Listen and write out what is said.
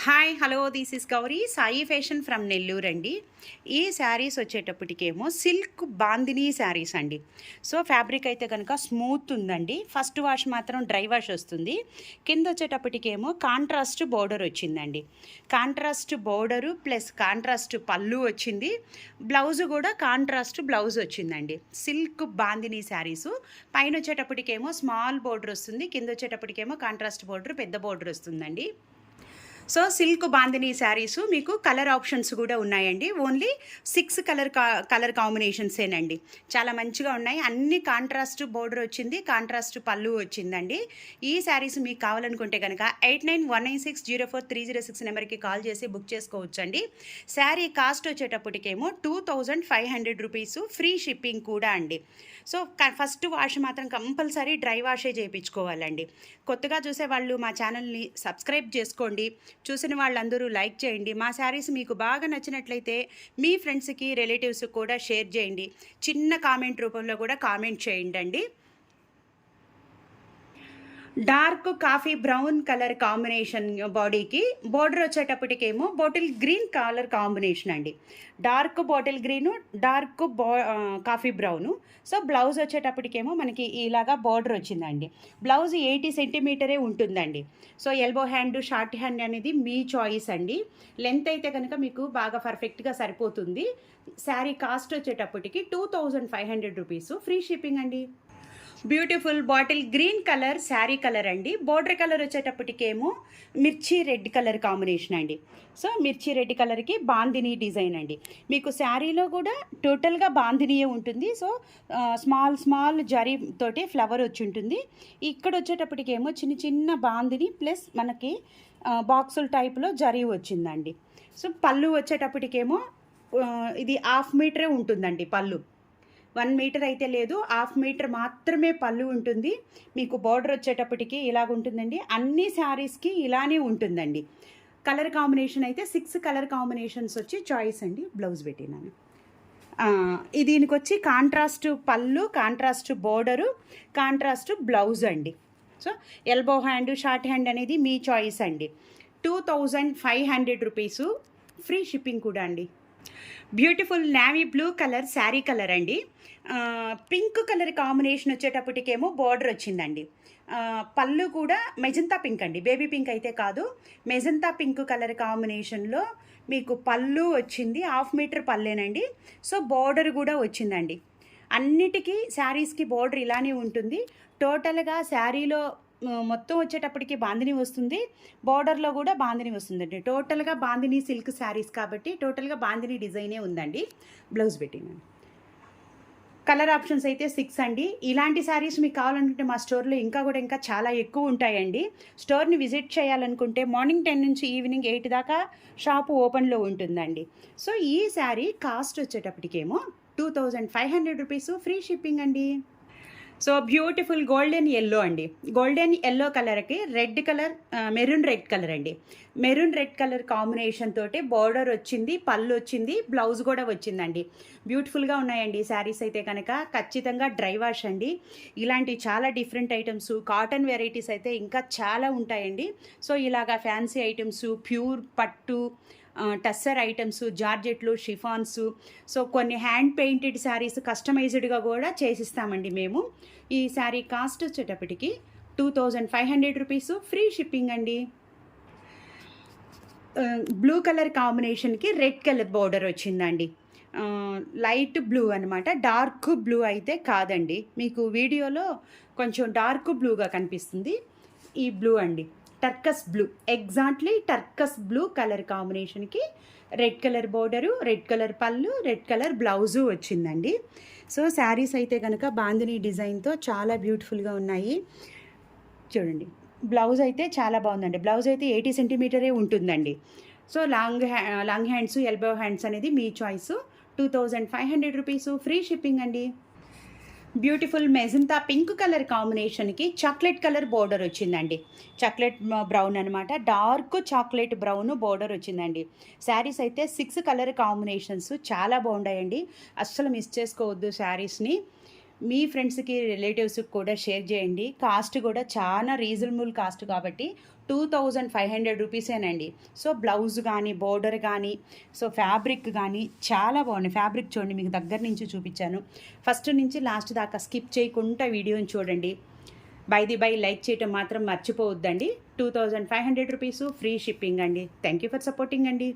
Hi hello this is Gauri Sai fashion from Nellore అండి. ఈ saris వచ్చేటప్పటికేమో silk bandhani saris అండి. సో ఫ్యాబ్రిక్ అయితే కనుక స్మూత్ ఉందండి. ఫస్ట్ వాష్ మాత్రం డ్రై వాష్ వస్తుంది. కింద వచ్చేటప్పటికేమో కాంట్రాస్ట్ బోర్డర్ వచ్చిందండి. కాంట్రాస్ట్ బోర్డరు ప్లస్ కాంట్రాస్ట్ పళ్ళు వచ్చింది. బ్లౌజ్ కూడా కాంట్రాస్ట్ బ్లౌజ్ వచ్చిందండి. సిల్క్ బాందినీ శారీసు పైన వచ్చేటప్పటికేమో స్మాల్ బోర్డర్ వస్తుంది, కింద వచ్చేటప్పటికేమో కాంట్రాస్ట్ బోర్డర్ పెద్ద బోర్డర్ వస్తుందండి. సో సిల్క్ బాందినీ శారీస్ మీకు కలర్ ఆప్షన్స్ కూడా ఉన్నాయండి. Only 6 colour కాంబినేషన్సేనండి. చాలా మంచిగా ఉన్నాయి. అన్ని కాంట్రాస్ట్ బోర్డర్ వచ్చింది, కాంట్రాస్ట్ పళ్ళు వచ్చిందండి. ఈ శారీస్ మీకు కావాలనుకుంటే కనుక 8919604306 నెంబర్కి కాల్ చేసి బుక్ చేసుకోవచ్చండి. శారీ కాస్ట్ వచ్చేటప్పటికేమో 2500 రూపీస్, ఫ్రీ షిప్పింగ్ కూడా అండి. సో ఫస్ట్ వాష్ మాత్రం కంపల్సరీ డ్రై వాషే చేయించుకోవాలండి. కొత్తగా చూసే వాళ్ళు మా ఛానల్ని సబ్స్క్రైబ్ చేసుకోండి. చూసిన వాళ్ళందరూ లైక్ చేయండి. మా శారీస్ మీకు బాగా నచ్చినట్లయితే మీ ఫ్రెండ్స్కి రిలేటివ్స్కి కూడా షేర్ చేయండి. చిన్న కామెంట్ రూపంలో కూడా కామెంట్ చేయండి. Dark coffee brown colour combination బాడీకి బోర్డర్ వచ్చేటప్పటికేమో బాటిల్ గ్రీన్ కలర్ కాంబినేషన్ అండి. Dark bottle green, dark coffee brown. So blouse వచ్చేటప్పటికేమో మనకి ఇలాగా బోర్డర్ వచ్చిందండి. బ్లౌజ్ 80 సెంటీమీటరే ఉంటుందండి. So elbow hand, short hand అనేది మీ చాయిస్ అండి. లెంత్ అయితే కనుక మీకు బాగా పర్ఫెక్ట్గా సరిపోతుంది. శారీ కాస్ట్ వచ్చేటప్పటికి 2500 రూపీస్, ఫ్రీ షిప్పింగ్ అండి. Beautiful bottle green colour sari colour అండి. బోర్డర్ కలర్ వచ్చేటప్పటికేమో మిర్చి రెడ్ కలర్ కాంబినేషన్ అండి. సో మిర్చి రెడ్ కలర్కి బాందినీ డిజైన్ అండి. మీకు శారీలో కూడా టోటల్గా బాందినీయే ఉంటుంది. సో స్మాల్ జరీ తోటి ఫ్లవర్ వచ్చి ఉంటుంది. ఇక్కడ వచ్చేటప్పటికేమో చిన్న చిన్న బాందిని ప్లస్ మనకి బాక్సుల టైప్లో జరీ వచ్చిందండి. సో పళ్ళు వచ్చేటప్పటికేమో ఇది 1/2 మీటరే ఉంటుందండి. పళ్ళు 1 మీటర్ అయితే లేదు, 1/2 మీటర్ మాత్రమే పళ్ళు ఉంటుంది. మీకు బార్డర్ వచ్చేటప్పటికి ఇలాగుంటుందండి. అన్ని శారీస్కి ఇలానే ఉంటుందండి. కలర్ కాంబినేషన్ అయితే 6 కలర్ కాంబినేషన్స్ వచ్చి చాయిస్ అండి. బ్లౌజ్ పెట్టినాను. దీనికి వచ్చి కాంట్రాస్ట్ పళ్ళు, కాంట్రాస్ట్ బోర్డరు, కాంట్రాస్ట్ బ్లౌజ్ అండి. So elbow hand, short hand అనేది మీ చాయిస్ అండి. 2500 రూపీసు, ఫ్రీ షిప్పింగ్ కూడా అండి. Beautiful navy blue colour sari colour అండి. పింక్ కలర్ కాంబినేషన్ వచ్చేటప్పటికేమో బార్డర్ వచ్చిందండి. పళ్ళు కూడా మెజంతా పింక్ అండి, బేబీ పింక్ అయితే కాదు. మెజంతా పింక్ కలర్ కాంబినేషన్లో మీకు పళ్ళు వచ్చింది. 1/2 మీటర్ పళ్ళేనండి. సో బార్డర్ కూడా వచ్చిందండి. అన్నిటికీ శారీస్కి బార్డర్ ఇలానే ఉంటుంది. టోటల్గా శారీలో మొత్తం వచ్చేటప్పటికి బాందిని వస్తుంది, బార్డర్లో కూడా బాందిని వస్తుందండి. టోటల్గా బాందిని సిల్క్ శారీస్ కాబట్టి టోటల్గా బాందిని డిజైనే ఉందండి. బ్లౌజ్ పెట్టినాను. కలర్ ఆప్షన్స్ అయితే 6 అండి. ఇలాంటి శారీస్ మీకు కావాలనుకుంటే మా స్టోర్లో ఇంకా చాలా ఎక్కువ ఉంటాయండి. స్టోర్ని విజిట్ చేయాలనుకుంటే మార్నింగ్ 10 నుంచి ఈవినింగ్ 8 దాకా షాపు ఓపెన్లో ఉంటుందండి. సో ఈ శారీ కాస్ట్ వచ్చేటప్పటికేమో 2500 రూపీస్, ఫ్రీ షిప్పింగ్ అండి. సో బ్యూటిఫుల్ గోల్డెన్ ఎల్లో అండి. గోల్డెన్ ఎల్లో కలర్కి red colour, maroon red colour అండి. మెరూన్ రెడ్ కలర్ కాంబినేషన్ తోటి బార్డర్ వచ్చింది, పళ్ళు వచ్చింది, బ్లౌజ్ కూడా వచ్చిందండి. బ్యూటిఫుల్గా ఉన్నాయండి శారీస్ అయితే కనుక. ఖచ్చితంగా డ్రై వాష్ అండి. ఇలాంటి చాలా డిఫరెంట్ ఐటమ్స్, కాటన్ వెరైటీస్ అయితే ఇంకా చాలా ఉంటాయండి. సో ఇలాగా ఫ్యాన్సీ ఐటమ్స్, ప్యూర్ పట్టు, టస్సర్ ఐటమ్స్, జార్జెట్లు, షిఫాన్స్, సో కొన్ని హ్యాండ్ పెయింటెడ్ శారీస్ కస్టమైజ్డ్గా కూడా చేసిస్తామండి మేము. ఈ శారీ కాస్ట్ వచ్చేటప్పటికి 2500 రూపీస్, ఫ్రీ షిప్పింగ్ అండి. బ్లూ కలర్ కాంబినేషన్కి రెడ్ కలర్ బార్డర్ వచ్చిందండి. లైట్ బ్లూ అనమాట, డార్క్ బ్లూ అయితే కాదండి. మీకు వీడియోలో కొంచెం డార్క్ బ్లూగా కనిపిస్తుంది. ఈ బ్లూ అండి, turquoise blue, exactly turquoise blue colour కాంబినేషన్కి red colour border, red colour పళ్ళు, రెడ్ కలర్ బ్లౌజు వచ్చిందండి. సో శారీస్ అయితే కనుక బాందిని డిజైన్తో చాలా బ్యూటిఫుల్గా ఉన్నాయి. చూడండి, బ్లౌజ్ అయితే చాలా బాగుందండి. బ్లౌజ్ అయితే 80 సెంటీమీటరే ఉంటుందండి. So long hands, elbow hands అనేది మీ చాయిస్. 2500 రూపీస్, ఫ్రీ షిప్పింగ్ అండి. బ్యూటిఫుల్ మెజంతా పింక్ కలర్ కాంబినేషన్కి చాక్లెట్ కలర్ బోర్డర్ వచ్చిందండి. చాక్లెట్ బ్రౌన్ అనమాట, డార్క్ చాక్లెట్ బ్రౌన్ బోర్డర్ వచ్చిందండి. శారీస్ అయితే 6 కలర్ కాంబినేషన్స్ చాలా బాగున్నాయండి. అస్సలు మిస్ చేసుకోవద్దు శారీస్ని. మీ ఫ్రెండ్స్కి రిలేటివ్స్కి కూడా షేర్ చేయండి. కాస్ట్ కూడా చాలా రీజనబుల్ కాస్ట్ కాబట్టి 2500 రూపీసేనండి. సో బ్లౌజ్ కానీ బోర్డర్ కానీ సో ఫ్యాబ్రిక్ కానీ చాలా బాగున్నాయి. ఫ్యాబ్రిక్ చూడండి, మీకు దగ్గర నుంచి చూపించాను. ఫస్ట్ నుంచి లాస్ట్ దాకా స్కిప్ చేయకుండా వీడియోని చూడండి. బై లైక్ చేయటం మాత్రం మర్చిపోవద్దండి. 2500 రూపీసు, ఫ్రీ షిప్పింగ్ అండి. థ్యాంక్ యూ ఫర్ సపోర్టింగ్ అండి.